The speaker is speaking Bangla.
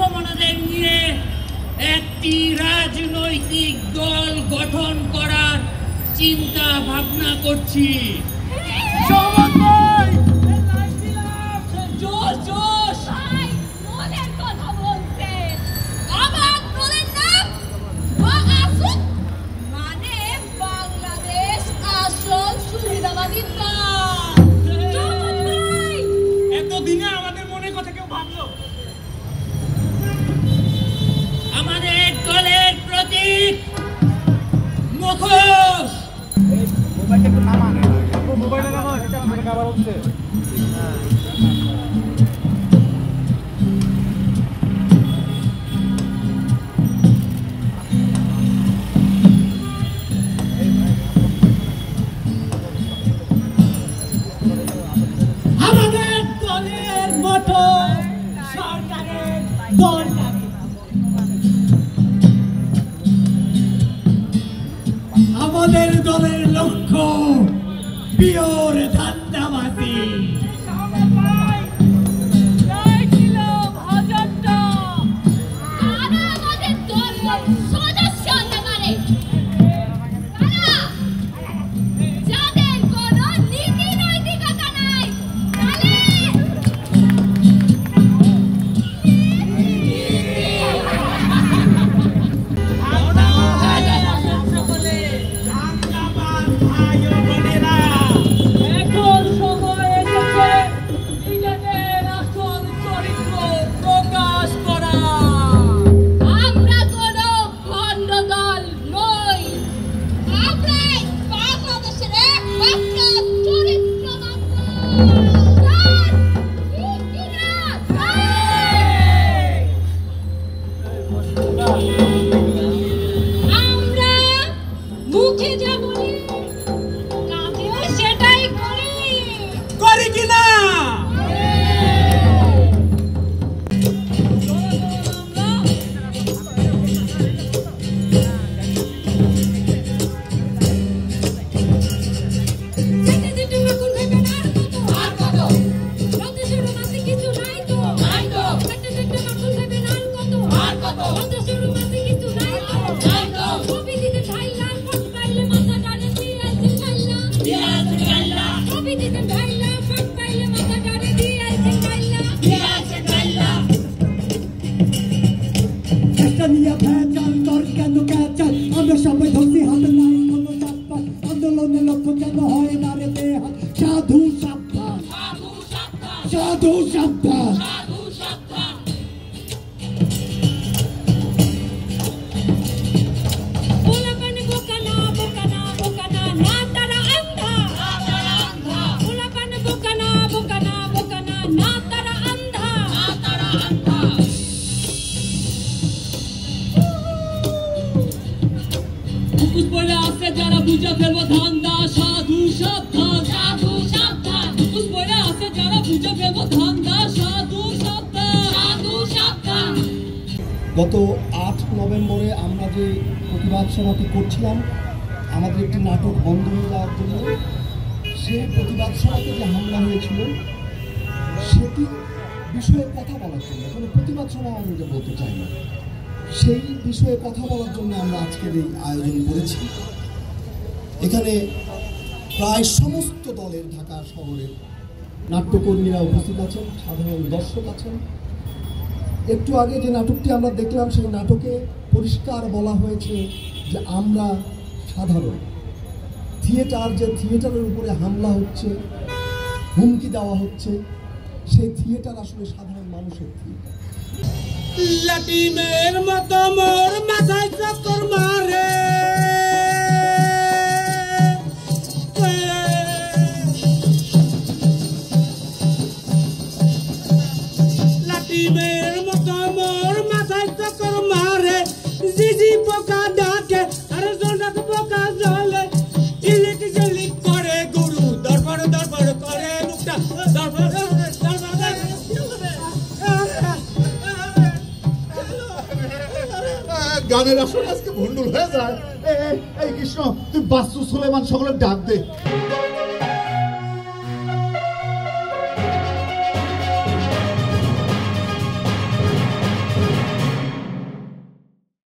মুসলমানদের নিয়ে একটি রাজনৈতিক দল গঠন করার চিন্তা ভাবনা করছি। এতদিনে আমাদের মনের কথা কেউ ভাবলো? আমাদের দলের প্রতীক মুখোশ। আমাদের দলের মতো সরকারের দল লাগে। আমাদের দলের লক্ষ্য পিওর ধান্দাবাজি। আন্দোলনের লক্ষ্য কেন হয় না রে বেহাত? সাধু সাবধান, সাধু সাবধান। যারা বুঝে ফেলবো ধান্দা, সাধু সাবধান, সাধু সাবধান। যারা বুঝে ফেলবো ধান্দা, সাধু সাবধান, সাধু সাবধান। গত 8 নভেম্বরে আমরা যে প্রতিবাদ সভাটি করছিলাম আমাদের একটি নাটক বন্ধ হয়ে যাওয়ার জন্য, সেই প্রতিবাদ সভাতে যে হামলা হয়েছিল সেটি বিষয়ে কথা বলার জন্য, কোনো প্রতিবাদ সভা আমি যে বলতে চাই না, সেই বিষয়ে কথা বলার জন্য আমরা আজকের এই আয়োজন করেছি। এখানে প্রায় সমস্ত দলের ঢাকা শহরের নাট্যকর্মীরা উপস্থিত আছেন, সাধারণ দর্শক আছেন। একটু আগে যে নাটকটি আমরা দেখলাম সেই নাটকে পরিষ্কার বলা হয়েছে যে আমরা সাধারণ থিয়েটার, যে থিয়েটারের উপরে হামলা হচ্ছে, হুমকি দেওয়া হচ্ছে, সেই থিয়েটার আসলে সাধারণ মানুষের থিয়েটার। লাটিমের মতো মোর মাথায় চক্কর মারে, লাটিমের মতো মোর মাথায় চক্কর মারে, জিজি পোকা ডাকে আরে জোনাক পোকা জলে, ইলিক ঝিলিক করে গুরু দরবার দরবার করে মুখটা দরবার গানের আসলে আজকে ভন্ডুল হয়ে যায়। এই কৃষ্ণ, তুই বাস্তু সুলেমান সকলের ডাক দে।